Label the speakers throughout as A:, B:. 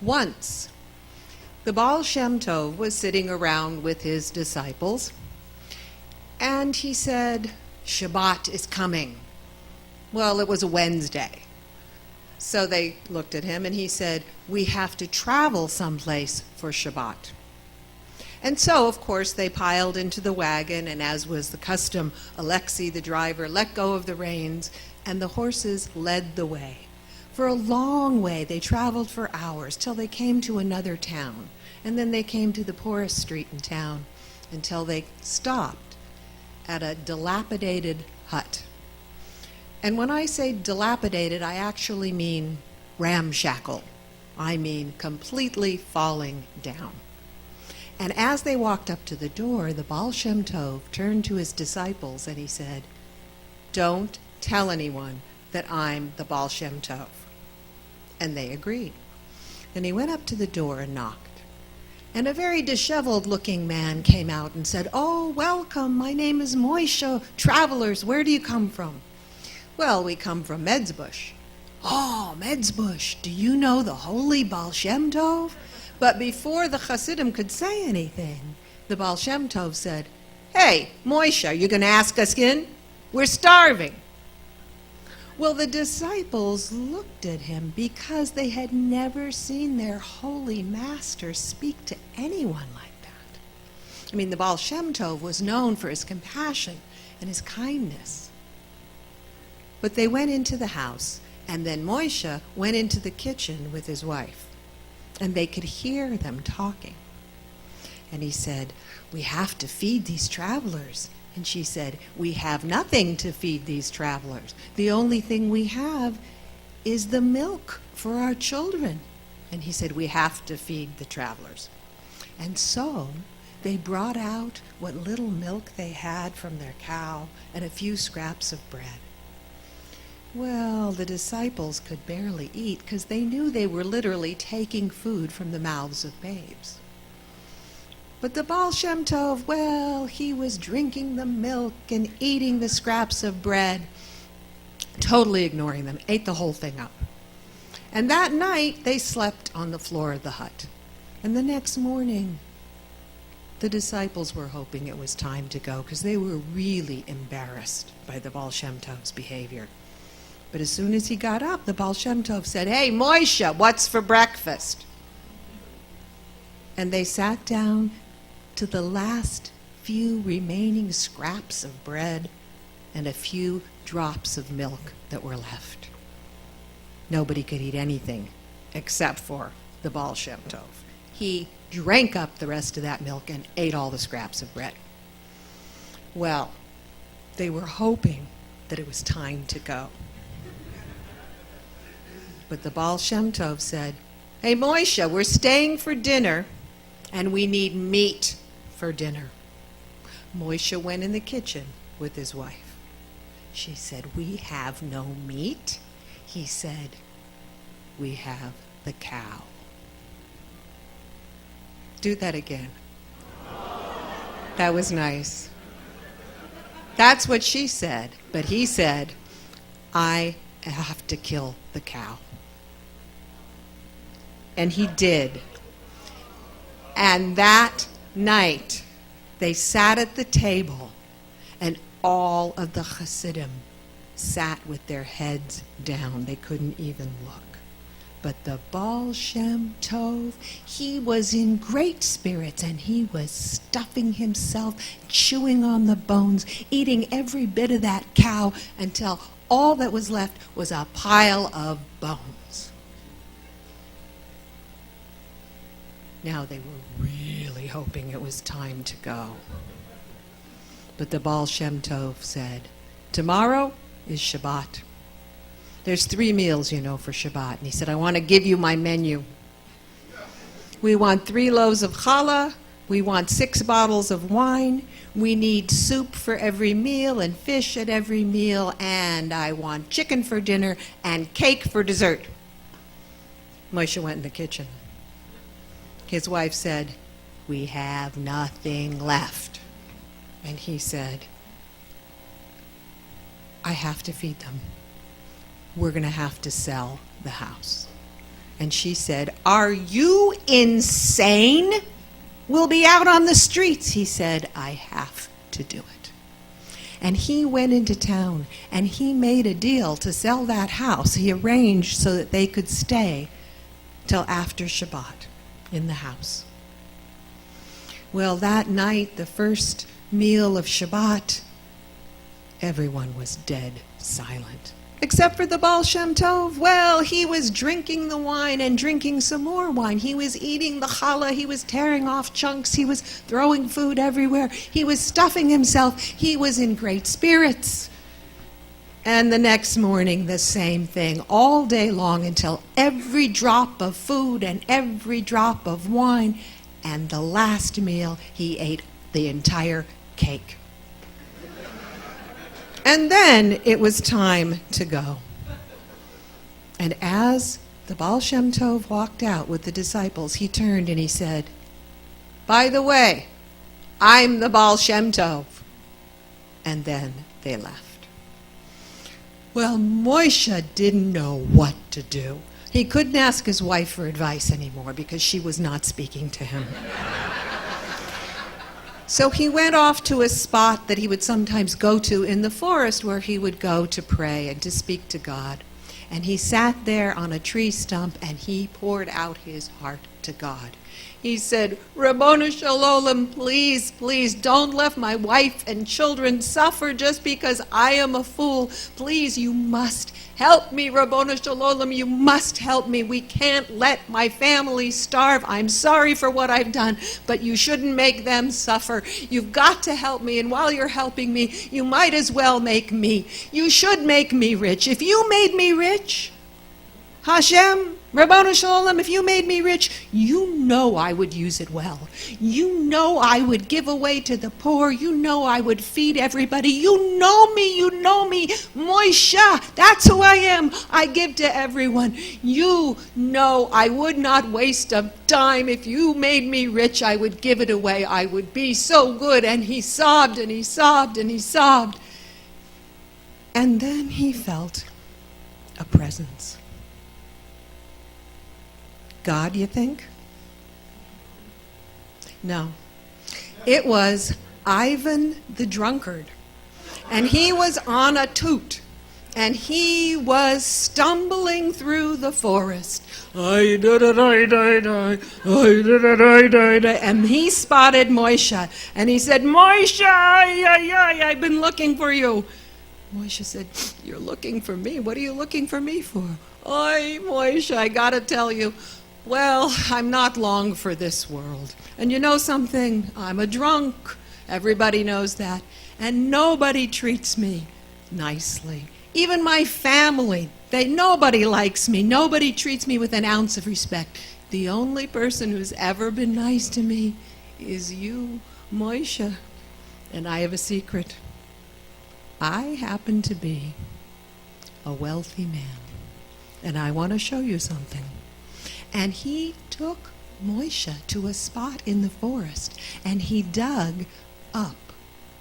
A: Once, the Baal Shem Tov was sitting around with his disciples, and he said, Shabbat is coming. Well, it was a Wednesday. So they looked at him, and he said, we have to travel someplace for Shabbat. And so, of course, they piled into the wagon, and as was the custom, Alexei, the driver, let go of the reins, and the horses led the way. For a long way, they traveled for hours till they came to another town. And then they came to the poorest street in town until they stopped at a dilapidated hut. And when I say dilapidated, I actually mean ramshackle. I mean completely falling down. And as they walked up to the door, the Baal Shem Tov turned to his disciples and he said, don't tell anyone that I'm the Baal Shem Tov. And they agreed. Then he went up to the door and knocked. And a very disheveled-looking man came out and said, oh, welcome, my name is Moishe, travelers, where do you come from? Well, we come from Medsbush. Oh, Medsbush, do you know the holy Baal Shem Tov? But before the Hasidim could say anything, the Baal Shem Tov said, hey, Moishe, are you going to ask us in? We're starving. Well, the disciples looked at him because they had never seen their holy master speak to anyone like that. I mean, the Baal Shem Tov was known for his compassion and his kindness. But they went into the house, and then Moishe went into the kitchen with his wife, and they could hear them talking. And he said, we have to feed these travelers. And she said, we have nothing to feed these travelers. The only thing we have is the milk for our children. And he said, we have to feed the travelers. And so they brought out what little milk they had from their cow and a few scraps of bread. Well, the disciples could barely eat because they knew they were literally taking food from the mouths of babes. But the Baal Shem Tov, well, he was drinking the milk and eating the scraps of bread, totally ignoring them, ate the whole thing up. And that night, they slept on the floor of the hut. And the next morning, the disciples were hoping it was time to go because they were really embarrassed by the Baal Shem Tov's behavior. But as soon as he got up, the Baal Shem Tov said, hey, Moishe, what's for breakfast? And they sat down to the last few remaining scraps of bread and a few drops of milk that were left. Nobody could eat anything except for the Baal Shem Tov. He drank up the rest of that milk and ate all the scraps of bread. Well, they were hoping that it was time to go. But the Baal Shem Tov said, hey, Moishe, we're staying for dinner, and we need meat for dinner. Moishe went in the kitchen with his wife. She said, we have no meat. He said, we have the cow. Do that again. That was nice. That's what she said. But he said, I have to kill the cow. And he did. And that night, they sat at the table, and all of the Hasidim sat with their heads down. They couldn't even look. But the Baal Shem Tov, he was in great spirits, and he was stuffing himself, chewing on the bones, eating every bit of that cow until all that was left was a pile of bones. Now they were really hoping it was time to go. But the Baal Shem Tov said, tomorrow is Shabbat. There's 3 meals, for Shabbat. And he said, I want to give you my menu. We want 3 loaves of challah. We want 6 bottles of wine. We need soup for every meal and fish at every meal. And I want chicken for dinner and cake for dessert. Moshe went in the kitchen. His wife said, we have nothing left. And he said, I have to feed them. We're going to have to sell the house. And she said, "Are you insane? We'll be out on the streets." He said, "I have to do it." And he went into town and he made a deal to sell that house. He arranged so that they could stay till after Shabbat in the house. Well, that night, the first meal of Shabbat, everyone was dead silent. Except for the Baal Shem Tov. Well, he was drinking the wine and drinking some more wine. He was eating the challah. He was tearing off chunks. He was throwing food everywhere. He was stuffing himself. He was in great spirits. And the next morning, the same thing, all day long until every drop of food and every drop of wine. And the last meal, he ate the entire cake. And then it was time to go. And as the Baal Shem Tov walked out with the disciples, he turned and he said, "By the way, I'm the Baal Shem Tov." And then they left. Well, Moshe didn't know what to do. He couldn't ask his wife for advice anymore because she was not speaking to him. So he went off to a spot that he would sometimes go to in the forest where he would go to pray and to speak to God. And he sat there on a tree stump and he poured out his heart to God. He said, "Rabbonu Shalom, please, please don't let my wife and children suffer just because I am a fool. Please, you must help me, Rabbonu Shalom, you must help me. We can't let my family starve. I'm sorry for what I've done, but you shouldn't make them suffer. You've got to help me, and while you're helping me, you might as well make me. You should make me rich. If you made me rich, Hashem, Rabbanu Shalom, if you made me rich, you know I would use it well. You know I would give away to the poor. You know I would feed everybody. You know me, Moshe, that's who I am. I give to everyone. You know I would not waste a dime. If you made me rich, I would give it away. I would be so good." And he sobbed and he sobbed and he sobbed. And then he felt a presence. God, you think? No. It was Ivan the drunkard. And he was on a toot. And he was stumbling through the forest. And he spotted Moshe. And he said, "Moshe, I've been looking for you." Moshe said, "You're looking for me? What are you looking for me for?" "Oy, Moshe, I gotta tell you, well, I'm not long for this world. And you know something? I'm a drunk. Everybody knows that. And nobody treats me nicely. Even my family, nobody likes me. Nobody treats me with an ounce of respect. The only person who's ever been nice to me is you, Moshe. And I have a secret. I happen to be a wealthy man. And I want to show you something." And he took Moshe to a spot in the forest, and he dug up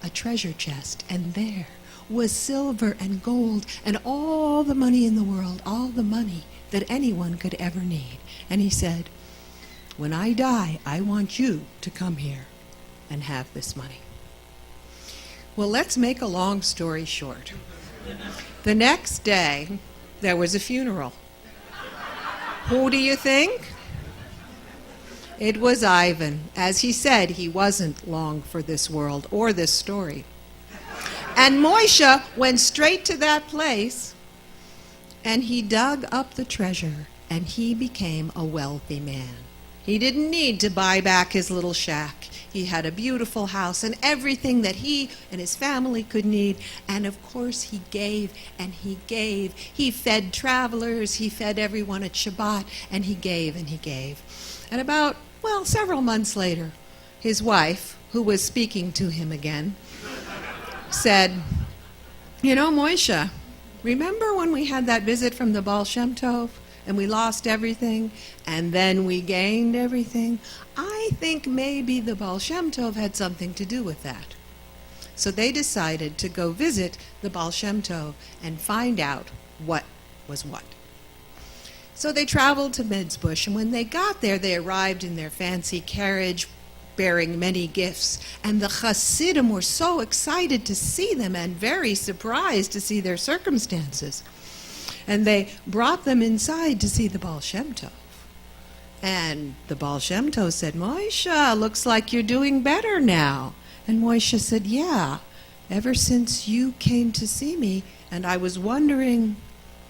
A: a treasure chest, and there was silver and gold and all the money in the world, all the money that anyone could ever need. And he said, "When I die, I want you to come here and have this money." Well, let's make a long story short. The next day, there was a funeral. Who do you think? It was Ivan. As he said, he wasn't long for this world or this story. And Moshe went straight to that place, and he dug up the treasure, and he became a wealthy man. He didn't need to buy back his little shack. He had a beautiful house and everything that he and his family could need. And of course he gave and he gave. He fed travelers, he fed everyone at Shabbat, and he gave and he gave. And about, several months later, his wife, who was speaking to him again, said, "You know, Moshe, remember when we had that visit from the Baal Shem Tov? And we lost everything, and then we gained everything? I think maybe the Baal Shem Tov had something to do with that." So they decided to go visit the Baal Shem Tov and find out what was what. So they traveled to Mitzbush, and when they got there, they arrived in their fancy carriage bearing many gifts, and the Hasidim were so excited to see them and very surprised to see their circumstances. And they brought them inside to see the Baal Shem Tov. And the Baal Shem Tov said, Moshe, looks like you're doing better now. And Moshe said, yeah, ever since you came to see me, and I was wondering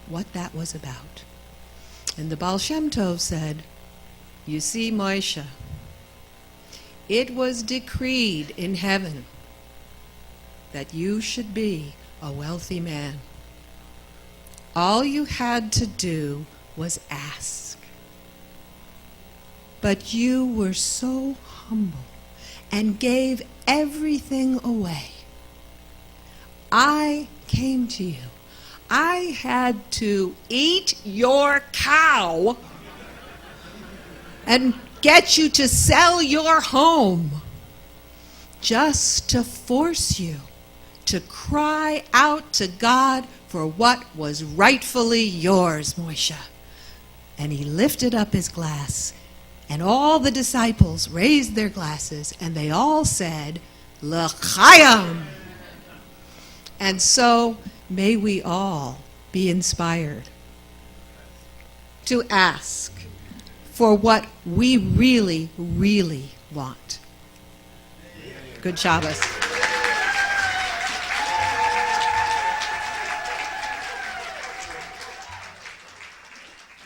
A: what that was about. And the Baal Shem Tov said, you see, Moshe, it was decreed in heaven that you should be a wealthy man. All you had to do was ask. But you were so humble and gave everything away. I came to you. I had to eat your cow and get you to sell your home just to force you to cry out to God for what was rightfully yours, Moshe. And he lifted up his glass, and all the disciples raised their glasses, and they all said, L'chaim. And so may we all be inspired to ask for what we really, really want. Good Shabbos.